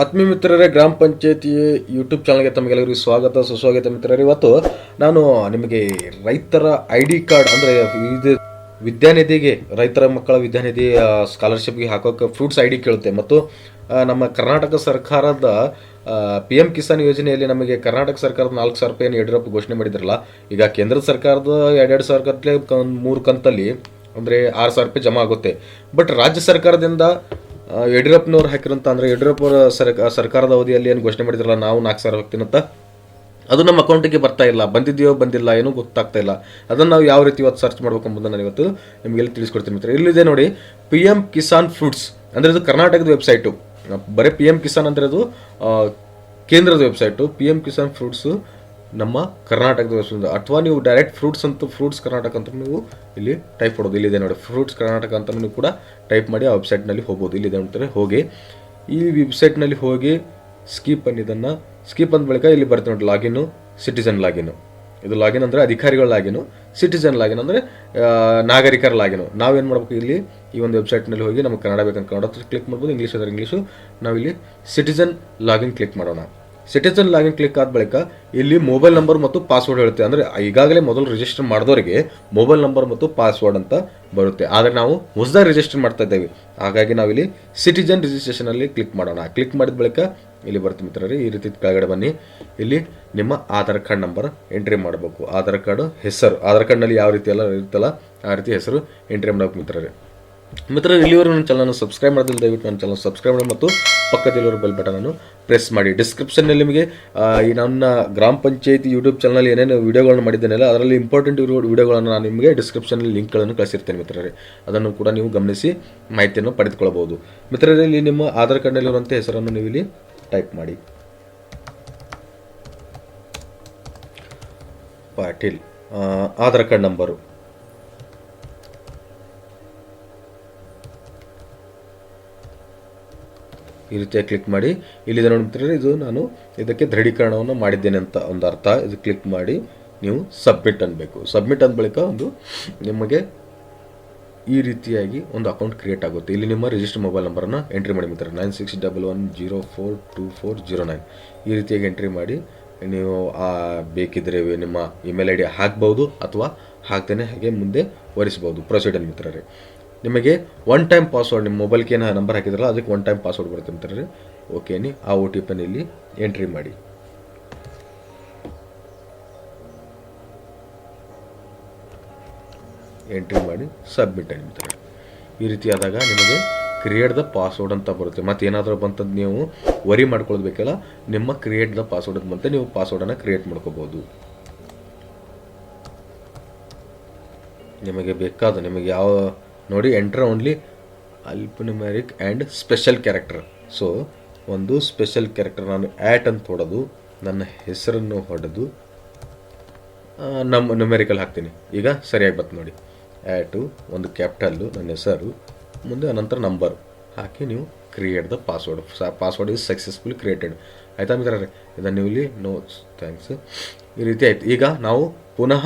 ಆತ್ಮೀಯ ಮಿತ್ರರೇ, ಗ್ರಾಮ ಪಂಚಾಯತಿ ಯೂಟ್ಯೂಬ್ ಚಾನಲ್ಗೆ ತಮಗೆಲ್ಲರಿಗೂ ಸ್ವಾಗತ ಸುಸ್ವಾಗತ ಮಿತ್ರರೇ. ಇವತ್ತು ನಾನು ನಿಮಗೆ ರೈತರ ID ಕಾರ್ಡ್ ಅಂದರೆ ಇದು ವಿದ್ಯಾನಿಧಿಗೆ, ರೈತರ ಮಕ್ಕಳ ವಿದ್ಯಾನಿಧಿ ಸ್ಕಾಲರ್ಶಿಪ್ಗೆ ಹಾಕೋಕೆ ಫ್ರೂಟ್ಸ್ ID ಕೇಳುತ್ತೆ. ಮತ್ತು ನಮ್ಮ ಕರ್ನಾಟಕ ಸರ್ಕಾರದ PM ಕಿಸಾನ್ ಯೋಜನೆಯಲ್ಲಿ ನಮಗೆ ಕರ್ನಾಟಕ ಸರ್ಕಾರದ 4,000 ರೂಪಾಯಿಯನ್ನು ಯಡಿಯೂರಪ್ಪ ಘೋಷಣೆ ಮಾಡಿದ್ರಲ್ಲ, ಈಗ ಕೇಂದ್ರ ಸರ್ಕಾರದ 2,000 ಗಟ್ಟಲೆ 3 ಕಂತಲ್ಲಿ ಅಂದರೆ 6,000 ರೂಪಾಯಿ ಜಮಾ ಆಗುತ್ತೆ. ಬಟ್ ರಾಜ್ಯ ಸರ್ಕಾರದಿಂದ ಯಡಿಯೂರಪ್ಪನವ್ರು ಹಾಕಿರೋಂಥ ಅಂದರೆ ಯಡಿಯೂರಪ್ಪ ಸರ್ಕಾರದ ಅವಧಿಯಲ್ಲಿ ಏನು ಘೋಷಣೆ ಮಾಡಿದ್ರಲ್ಲ, ನಾವು 4,000 ಹೋಗ್ತೀನಂತ, ಅದು ನಮ್ಮ ಅಕೌಂಟಿಗೆ ಬರ್ತಾ ಇಲ್ಲ. ಬಂದಿದೆಯೋ ಬಂದಿಲ್ಲ ಏನೂ ಗೊತ್ತಾಗ್ತಾ ಇಲ್ಲ. ಅದನ್ನು ನಾವು ಯಾವ ರೀತಿ ಇವತ್ತು ಸರ್ಚ್ ಮಾಡ್ಬೇಕು ಎಂಬುದನ್ನು ನಾನು ಇವತ್ತು ನಿಮಗೆಲ್ಲ ತಿಳಿಸ್ಕೊಡ್ತೀನಿ ಮಿತ್ರ. ಇಲ್ಲಿದೆ ನೋಡಿ, PM ಕಿಸಾನ್ ಫ್ರೂಟ್ಸ್ ಅಂದರೆ ಇದು ಕರ್ನಾಟಕದ ವೆಬ್ಸೈಟು. ಬರೀ PM ಕಿಸಾನ್ ಅಂದರೆ ಅದು ಕೇಂದ್ರದ ವೆಬ್ಸೈಟು. PM ಕಿಸಾನ್ ಫ್ರೂಟ್ಸು ನಮ್ಮ ಕರ್ನಾಟಕದ ವೆಬ್ಸೈಟ್. ಅಥವಾ ನೀವು ಡೈರೆಕ್ಟ್ ಫ್ರೂಟ್ಸ್ ಕರ್ನಾಟಕ ಅಂತ ನೀವು ಇಲ್ಲಿ ಟೈಪ್ ಮಾಡೋದು. ಇಲ್ಲಿದೆ ನೋಡಿ, ಫ್ರೂಟ್ಸ್ ಕರ್ನಾಟಕ ಅಂತ ನೀವು ಕೂಡ ಟೈಪ್ ಮಾಡಿ ಆ ವೆಬ್ಸೈಟ್ನಲ್ಲಿ ಹೋಗ್ಬೋದು. ಇಲ್ಲಿದೆ ಅಂತಾರೆ, ಹೋಗಿ ಈ ವೆಬ್ಸೈಟ್ನಲ್ಲಿ ಹೋಗಿ ಸ್ಕಿಪ್ ಅಂದ ಬಳಿಕ ಇಲ್ಲಿ ಬರ್ತದೆ ನೋಡಿ, ಲಾಗಿನ್ನು, ಸಿಟಿಜನ್ ಲಾಗಿನ್ನು. ಇದು ಲಾಗಿನ್ ಅಂದರೆ ಅಧಿಕಾರಿಗಳ ಲಾಗಿನು, ಸಿಟಿಜನ್ ಲಾಗಿನ್ ಅಂದರೆ ನಾಗರಿಕರ ಲಾಗಿನು. ನಾವೇನು ಮಾಡಬೇಕು, ಇಲ್ಲಿ ಈ ಒಂದು ವೆಬ್ಸೈಟ್ನಲ್ಲಿ ಹೋಗಿ ನಮಗೆ ಕನ್ನಡ ಬೇಕಂತ ಕನ್ನಡ ಕ್ಲಿಕ್ ಮಾಡ್ಬೋದು, ಇಂಗ್ಲೀಷ್ ಅಂದರೆ ಇಂಗ್ಲೀಷು. ನಾವಿಲ್ಲಿ ಸಿಟಿಜನ್ ಲಾಗಿನ್ ಕ್ಲಿಕ್ ಮಾಡೋಣ. ಸಿಟಿಜನ್ ಲಾಗಿನ್ ಕ್ಲಿಕ್ ಆದ ಬಳಿಕ ಇಲ್ಲಿ ಮೊಬೈಲ್ ನಂಬರ್ ಮತ್ತು ಪಾಸ್ವರ್ಡ್ ಹೇಳುತ್ತೆ. ಅಂದರೆ ಈಗಾಗಲೇ ಮೊದಲು ರಿಜಿಸ್ಟರ್ ಮಾಡಿದವರಿಗೆ ಮೊಬೈಲ್ ನಂಬರ್ ಮತ್ತು ಪಾಸ್ವರ್ಡ್ ಅಂತ ಬರುತ್ತೆ. ಆದರೆ ನಾವು ಹೊಸದಾಗಿ ರಿಜಿಸ್ಟರ್ ಮಾಡ್ತಾ ಇದ್ದೇವೆ, ಹಾಗಾಗಿ ನಾವಿಲ್ಲಿ ಸಿಟಿಜನ್ ರಿಜಿಸ್ಟ್ರೇಷನಲ್ಲಿ ಕ್ಲಿಕ್ ಮಾಡೋಣ. ಕ್ಲಿಕ್ ಮಾಡಿದ ಬಳಿಕ ಇಲ್ಲಿ ಬರ್ತೀವಿ ಮಿತ್ರರೇ, ಈ ರೀತಿ ಕೆಳಗಡೆ ಬನ್ನಿ. ಇಲ್ಲಿ ನಿಮ್ಮ ಆಧಾರ್ ಕಾರ್ಡ್ ನಂಬರ್ ಎಂಟ್ರಿ ಮಾಡಬೇಕು. ಆಧಾರ್ ಕಾರ್ಡ್ ಹೆಸರು, ಆಧಾರ್ ಕಾರ್ಡ್ನಲ್ಲಿ ಯಾವ ರೀತಿ ಎಲ್ಲ ಇರುತ್ತಲ್ಲ ಆ ರೀತಿ ಹೆಸರು ಎಂಟ್ರಿ ಮಾಡಬೇಕು ಮಿತ್ರರೇ. ಇಲ್ಲಿವರೆಗೂ ನನ್ನ ಚಾನಲ್ ಸಬ್ಸ್ಕ್ರೈಬ್ ಮಾಡಿದ್ರೆ ದಯವಿಟ್ಟು ನನ್ನ ಚಾನಲ್ ಸಬ್ಸ್ಕ್ರೈಬ್ ಮಾಡಿ ಮತ್ತು ಪಕ್ಕದಲ್ಲಿರೋ ಬೆಲ್ ಬಟನನ್ನು ಪ್ರೆಸ್ ಮಾಡಿ. ಡಿಸ್ಕ್ರಿಪ್ಷನ್ನಲ್ಲಿ ನಿಮಗೆ ಈ ನನ್ನ ಗ್ರಾಮ ಪಂಚಾಯತಿ ಯೂಟ್ಯೂಬ್ ಚಾನಲ್ ಏನೇನು ವೀಡಿಯೋಗಳನ್ನು ಮಾಡಿದ್ದೇನಲ್ಲ, ಅದರಲ್ಲಿ ಇಂಪಾರ್ಟೆಂಟ್ ಇರೋ ವೀಡಿಯೋಗಳನ್ನು ನಾನು ನಿಮಗೆ ಡಿಸ್ಕ್ರಿಪ್ಷನಲ್ಲಿ ಲಿಂಕ್ಗಳನ್ನು ಕಳಿಸಿರ್ತೇನೆ ಮಿತ್ರರೇ. ಅದನ್ನು ಕೂಡ ನೀವು ಗಮನಿಸಿ ಮಾಹಿತಿಯನ್ನು ಪಡೆದುಕೊಳ್ಳಬಹುದು ಮಿತ್ರರೇ. ಇಲ್ಲಿ ನಿಮ್ಮ ಆಧಾರ್ ಕಾರ್ಡ್ನಲ್ಲಿರುವಂಥ ಹೆಸರನ್ನು ನೀವು ಇಲ್ಲಿ ಟೈಪ್ ಮಾಡಿ. ಪಾಟೀಲ್, ಆಧಾರ್ ಕಾರ್ಡ್ ನಂಬರು, ಈ ರೀತಿಯಾಗಿ ಕ್ಲಿಕ್ ಮಾಡಿ. ಇಲ್ಲಿದೆ ನೋಡಿ ಮಿತ್ರರೇ, ಇದು ನಾನು ಇದಕ್ಕೆ ದೃಢೀಕರಣವನ್ನು ಮಾಡಿದ್ದೇನೆ ಅಂತ ಒಂದು ಅರ್ಥ. ಇದು ಕ್ಲಿಕ್ ಮಾಡಿ ನೀವು ಸಬ್ಮಿಟ್ ಅನ್ಬೇಕು. ಸಬ್ಮಿಟ್ ಅಂದ ಬಳಿಕ ನಿಮಗೆ ಈ ರೀತಿಯಾಗಿ ಒಂದು ಅಕೌಂಟ್ ಕ್ರಿಯೇಟ್ ಆಗುತ್ತೆ. ಇಲ್ಲಿ ನಿಮ್ಮ ರಿಜಿಸ್ಟರ್ ಮೊಬೈಲ್ ನಂಬರನ್ನು ಎಂಟ್ರಿ ಮಾಡಿ ಮಿತ್ರ, 9611042409. ಈ ರೀತಿಯಾಗಿ ಎಂಟ್ರಿ ಮಾಡಿ ನೀವು ಬೇಕಿದ್ದರೆ ನಿಮ್ಮ ಇಮೇಲ್ ID ಹಾಕ್ಬೋದು ಅಥವಾ ಹಾಕ್ತೇನೆ ಹಾಗೆ ಮುಂದೆ ಒರೆಸ್ಬೋದು. ಪ್ರೊಸೀಡರ್ ಮಿತ್ರರೇ. ನಿಮಗೆ 1 ಟೈಮ್ ಪಾಸ್ವರ್ಡ್, ನಿಮ್ಮ ಮೊಬೈಲ್ಗೆ ಏನು ನಂಬರ್ ಹಾಕಿದ್ರಲ್ಲ ಅದಕ್ಕೆ 1 ಟೈಮ್ ಪಾಸ್ವರ್ಡ್ ಬರುತ್ತೆ ಮಿತ್ರರೇ. ಓಕೆನಿ, ಆ OTP ಇಲ್ಲಿ ಎಂಟ್ರಿ ಮಾಡಿ. ಸಬ್ಮಿಟ್ ಆಗಿ ಮಿತ್ರರೇ. ಈ ರೀತಿ ಆದಾಗ ನಿಮಗೆ ಕ್ರಿಯೇಟ್ ದ ಪಾಸ್ವರ್ಡ್ ಅಂತ ಬರುತ್ತೆ. ಮತ್ತು ಏನಾದರೂ ಬಂತದ್ದು ನೀವು ವರಿ ಮಾಡ್ಕೊಳ್ಬೇಕಲ್ಲ, ನಿಮ್ಮ ಕ್ರಿಯೇಟ್ ದ ಪಾಸ್ವರ್ಡ್ ಅಂತ ಬಂತೆ, ನೀವು ಪಾಸ್ವರ್ಡನ್ನು ಕ್ರಿಯೇಟ್ ಮಾಡ್ಕೋಬೋದು. ನಿಮಗೆ ಬೇಕಾದ, ನಿಮಗೆ ಯಾವ ನೋಡಿ, enter only alphanumeric and special character. So ಒಂದು ಸ್ಪೆಷಲ್ ಕ್ಯಾರೆಕ್ಟರ್ ನಾನು ಅಂತ ಹೊಡೆದು ನನ್ನ ಹೆಸರನ್ನು ಹೊಡೆದು ನಮ್ಮ ನ್ಯೂಮೆರಿಕಲ್ ಹಾಕ್ತೀನಿ. ಈಗ ಸರಿಯಾಗಿ ಬರ್ತದೆ ನೋಡಿ, ಒಂದು ಕ್ಯಾಪಿಟಲ್ಲು ನನ್ನ ಹೆಸರು, ಮುಂದೆ ಅನಂತರ ನಂಬರ್ ಹಾಕಿ ನೀವು create the password is successfully created. ಆಯಿತಾ ಮಿತ್ರರೇ? ಇದನ್ನು ನೀವು ಇಲ್ಲಿ ಥ್ಯಾಂಕ್ಸ್. ಈ ರೀತಿ ಆಯ್ತು. ಈಗ ನಾವು ಪುನಃ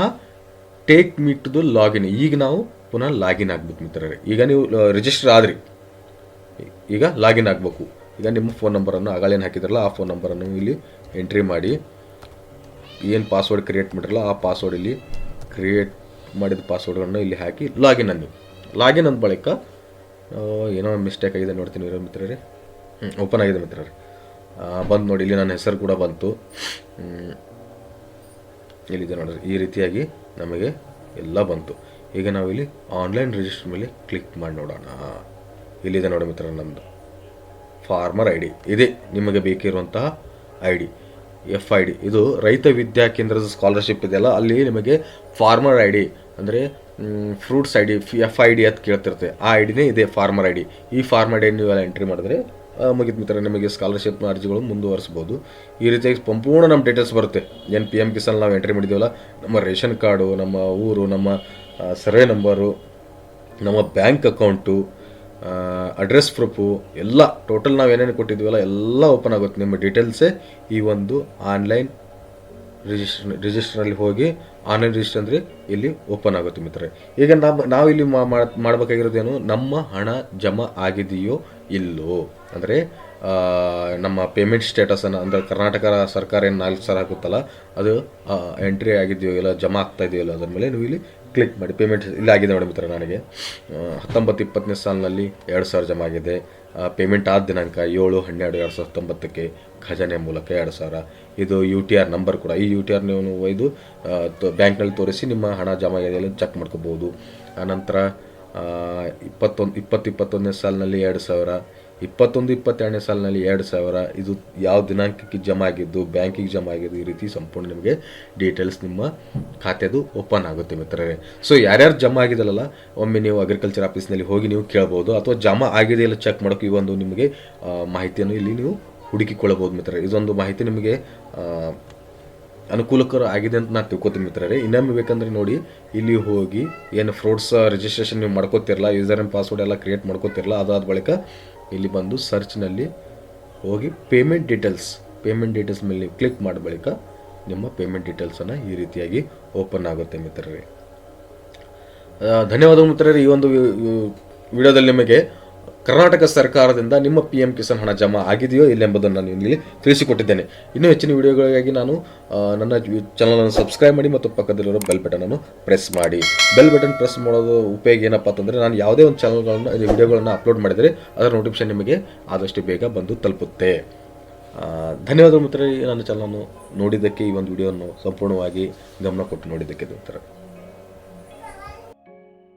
take me to the login. ಈಗ ನಾವು ಪುನಃ ಲಾಗಿನ್ ಆಗ್ಬೇಕು ಮಿತ್ರರೇ. ಈಗ ನೀವು ರಿಜಿಸ್ಟರ್ ಆದ್ರಿ, ಈಗ ಲಾಗಿನ್ ಆಗಬೇಕು. ಈಗ ನಿಮ್ಮ ಫೋನ್ ನಂಬರನ್ನು ಆಗಳೇನು ಹಾಕಿದ್ರಲ್ಲ ಆ ಫೋನ್ ನಂಬರನ್ನು ಇಲ್ಲಿ ಎಂಟ್ರಿ ಮಾಡಿ, ಏನು ಪಾಸ್ವರ್ಡ್ ಕ್ರಿಯೇಟ್ ಮಾಡಿರಲ್ಲ ಆ ಪಾಸ್ವರ್ಡ್ ಇಲ್ಲಿ ಕ್ರಿಯೇಟ್ ಮಾಡಿದ ಪಾಸ್ವರ್ಡ್ಗಳನ್ನು ಇಲ್ಲಿ ಹಾಕಿ ಲಾಗಿನ್ ಅಂದ ಬಳಿಕ ಏನೋ ಮಿಸ್ಟೇಕ್ ಆಗಿದೆ ನೋಡ್ತೀನಿ ಮಿತ್ರರೇ. ಓಪನ್ ಆಗಿದೆ ಮಿತ್ರರೇ, ಬಂದು ನೋಡಿ, ಇಲ್ಲಿ ನನ್ನ ಹೆಸರು ಕೂಡ ಬಂತು. ಇಲ್ಲಿದೆ ನೋಡಿರಿ, ಈ ರೀತಿಯಾಗಿ ನಮಗೆ ಎಲ್ಲ ಬಂತು. ಈಗ ನಾವಿಲ್ಲಿ ಆನ್ಲೈನ್ ರಿಜಿಸ್ಟರ್ ಮೇಲೆ ಕ್ಲಿಕ್ ಮಾಡಿ ನೋಡೋಣ. ಇಲ್ಲಿದೆ ನೋಡಿ ಮಿತ್ರ, ನಮ್ಮದು ಫಾರ್ಮರ್ ID ಇದೆ. ನಿಮಗೆ ಬೇಕಿರುವಂತಹ ID FID, ಇದು ರೈತ ವಿದ್ಯಾ ಕೇಂದ್ರದ ಸ್ಕಾಲರ್ಶಿಪ್ ಇದೆಯಲ್ಲ, ಅಲ್ಲಿ ನಿಮಗೆ ಫಾರ್ಮರ್ ID ಅಂದರೆ ಫ್ರೂಟ್ಸ್ ID FID ಅಂತ ಕೇಳ್ತಿರುತ್ತೆ. ಆ ಐಡಿನೇ ಇದೆ ಫಾರ್ಮರ್ ID. ಈ ಫಾರ್ಮರ್ ID ನೀವೆಲ್ಲ ಎಂಟ್ರಿ ಮಾಡಿದ್ರೆ ಮುಗಿದ ಮಿತ್ರ, ನಿಮಗೆ ಸ್ಕಾಲರ್ಶಿಪ್ನ ಅರ್ಜಿಗಳು ಮುಂದುವರಿಸ್ಬೋದು. ಈ ರೀತಿಯಾಗಿ ಸಂಪೂರ್ಣ ನಮ್ಮ ಡೀಟೇಲ್ಸ್ ಬರುತ್ತೆ. ಏನು PM ಕಿಸಾನ್ ನಾವು ಎಂಟ್ರಿ ಮಾಡಿದ್ದೀವಲ್ಲ, ನಮ್ಮ ರೇಷನ್ ಕಾರ್ಡು, ನಮ್ಮ ಊರು, ನಮ್ಮ ಸರ್ವೆ ನಂಬರು, ನಮ್ಮ ಬ್ಯಾಂಕ್ ಅಕೌಂಟು, ಅಡ್ರೆಸ್ ಪ್ರೂಫು ಎಲ್ಲ ಟೋಟಲ್ ನಾವು ಏನೇನು ಕೊಟ್ಟಿದ್ದೀವಲ್ಲ ಎಲ್ಲ ಓಪನ್ ಆಗುತ್ತೆ. ನಿಮ್ಮ ಡೀಟೇಲ್ಸೇ ಈ ಒಂದು ಆನ್ಲೈನ್ ರಿಜಿಸ್ಟ್ರಲ್ಲಿ ಹೋಗಿ ಆನ್ಲೈನ್ ರಿಜಿಸ್ಟರ್ ಅಂದರೆ ಇಲ್ಲಿ ಓಪನ್ ಆಗುತ್ತೆ ಮಿತ್ರರೇ. ಈಗ ನಾವು ಇಲ್ಲಿ ಮಾಡಬೇಕಾಗಿರೋದೇನು, ನಮ್ಮ ಹಣ ಜಮಾ ಆಗಿದೆಯೋ ಇಲ್ಲೋ, ಅಂದರೆ ನಮ್ಮ ಪೇಮೆಂಟ್ ಸ್ಟೇಟಸನ್ನು ಅಂದರೆ ಕರ್ನಾಟಕ ಸರ್ಕಾರ ಏನು 4,000 ಹಾಕುತ್ತಲ್ಲ ಅದು ಎಂಟ್ರಿ ಆಗಿದೆಯೋ ಇಲ್ಲ ಜಮಾ ಆಗ್ತಾ ಇದೆಯೋ ಇಲ್ಲ ಅದ್ರ ಮೇಲೆ ನೀವು ಇಲ್ಲಿ ಕ್ಲಿಕ್ ಮಾಡಿ. ಪೇಮೆಂಟ್ ಇಲ್ಲ ಆಗಿದೆ ನೋಡಿ ಮಿತ್ರ, ನನಗೆ 19-20ನೇ ಸಾಲಿನಲ್ಲಿ 2,000 ಜಮಾ ಆಗಿದೆ. ಪೇಮೆಂಟ್ ಆದ ದಿನಾಂಕ 7/12/2019 ಖಜಾನೆ ಮೂಲಕ 2,000. ಇದು UTR ನಂಬರ್ ಕೂಡ. ಈ UTR ನೀವು ಒಯ್ದು ಬ್ಯಾಂಕ್ನಲ್ಲಿ ತೋರಿಸಿ ನಿಮ್ಮ ಹಣ ಜಮಾ ಆಗಿದೆ ಚೆಕ್ ಮಾಡ್ಕೋಬೋದು. ಆನಂತರ 20-21ನೇ ಸಾಲಿನಲ್ಲಿ 2,000, 21-22ನೇ ಸಾಲಿನಲ್ಲಿ 2,000. ಇದು ಯಾವ ದಿನಾಂಕಕ್ಕೆ ಜಮಾ ಆಗಿದ್ದು, ಬ್ಯಾಂಕಿಗೆ ಜಮಾ ಆಗಿದ್ದು, ಈ ರೀತಿ ಸಂಪೂರ್ಣ ನಿಮಗೆ ಡೀಟೇಲ್ಸ್ ನಿಮ್ಮ ಖಾತೆದು ಓಪನ್ ಆಗುತ್ತೆ ಮಿತ್ರರೇ. ಸೊ ಯಾರ್ಯಾರು ಜಮಾ ಆಗಿದಲ್ಲ ಒಮ್ಮೆ ನೀವು ಅಗ್ರಿಕಲ್ಚರ್ ಆಫೀಸ್ನಲ್ಲಿ ಹೋಗಿ ನೀವು ಕೇಳ್ಬೋದು, ಅಥವಾ ಜಮಾ ಆಗಿದೆ ಇಲ್ಲ ಚೆಕ್ ಮಾಡೋಕ್ಕೆ ಈ ಒಂದು ನಿಮಗೆ ಮಾಹಿತಿಯನ್ನು ಇಲ್ಲಿ ನೀವು ಹುಡುಕಿಕೊಳ್ಳಬಹುದು ಮಿತ್ರರೇ. ಇದೊಂದು ಮಾಹಿತಿ ನಿಮಗೆ ಅನುಕೂಲಕರ ಆಗಿದೆ ಅಂತ ನಾನು ತಿಳ್ಕೊತೀನಿ ಮಿತ್ರರೇ. ಇನ್ನೊಮ್ಮೆ ಬೇಕಂದ್ರೆ ನೋಡಿ, ಇಲ್ಲಿ ಹೋಗಿ ಏನು ಫ್ರಾಡ್ಸ್ ರಿಜಿಸ್ಟ್ರೇಷನ್ ನೀವು ಮಾಡ್ಕೋತಿರಲ್ಲ, ಯೂಸರ್ ಆ್ಯಂಡ್ ಪಾಸ್ವರ್ಡ್ ಎಲ್ಲ ಕ್ರಿಯೇಟ್ ಮಾಡ್ಕೋತಿರಲ್ಲ, ಅದಾದ ಬಳಿಕ ಇಲ್ಲಿ ಬಂದು ಸರ್ಚ್ನಲ್ಲಿ ಹೋಗಿ ಪೇಮೆಂಟ್ ಡೀಟೇಲ್ಸ್ ಮೇಲೆ ನೀವು ಕ್ಲಿಕ್ ಮಾಡಿದ ಬಳಿಕ ನಿಮ್ಮ ಪೇಮೆಂಟ್ ಡೀಟೇಲ್ಸನ್ನು ಈ ರೀತಿಯಾಗಿ ಓಪನ್ ಆಗುತ್ತೆ ಮಿತ್ರರೇ. ಧನ್ಯವಾದಗಳು ಮಿತ್ರರೇ. ಈ ಒಂದು ವಿಡಿಯೋದಲ್ಲಿ ನಿಮಗೆ ಕರ್ನಾಟಕ ಸರ್ಕಾರದಿಂದ ನಿಮ್ಮ PM ಕಿಸಾನ್ ಹಣ ಜಮಾ ಆಗಿದೆಯೋ ಇಲ್ಲ ಎಂಬುದನ್ನು ನಾನು ಇಲ್ಲಿ ತಿಳಿಸಿಕೊಟ್ಟಿದ್ದೇನೆ. ಇನ್ನೂ ಹೆಚ್ಚಿನ ವಿಡಿಯೋಗಳಿಗಾಗಿ ನಾನು ನನ್ನ ಚಾನಲನ್ನು ಸಬ್ಸ್ಕ್ರೈಬ್ ಮಾಡಿ ಮತ್ತು ಪಕ್ಕದಲ್ಲಿರೋ ಬೆಲ್ ಬಟನನ್ನು ಪ್ರೆಸ್ ಮಾಡಿ. ಬೆಲ್ ಬಟನ್ ಪ್ರೆಸ್ ಮಾಡೋದು ಉಪಯೋಗ ಏನಪ್ಪ ಅಂತಂದರೆ, ನಾನು ಯಾವುದೇ ಒಂದು ಚಾನಲ್ಗಳನ್ನು ವಿಡಿಯೋಗಳನ್ನು ಅಪ್ಲೋಡ್ ಮಾಡಿದರೆ ಅದರ ನೋಟಿಫಿಕೇಶನ್ ನಿಮಗೆ ಆದಷ್ಟು ಬೇಗ ಬಂದು ತಲುಪುತ್ತೆ. ಧನ್ಯವಾದಗಳು ಮಿತ್ರರೇ. ನನ್ನ ಚಾನಲನ್ನು ನೋಡಿದ್ದಕ್ಕೆ, ಈ ಒಂದು ವಿಡಿಯೋವನ್ನು ಸಂಪೂರ್ಣವಾಗಿ ಗಮನ ಕೊಟ್ಟು ನೋಡಿದ್ದಕ್ಕೆ ಮಿತ್ರರೇ.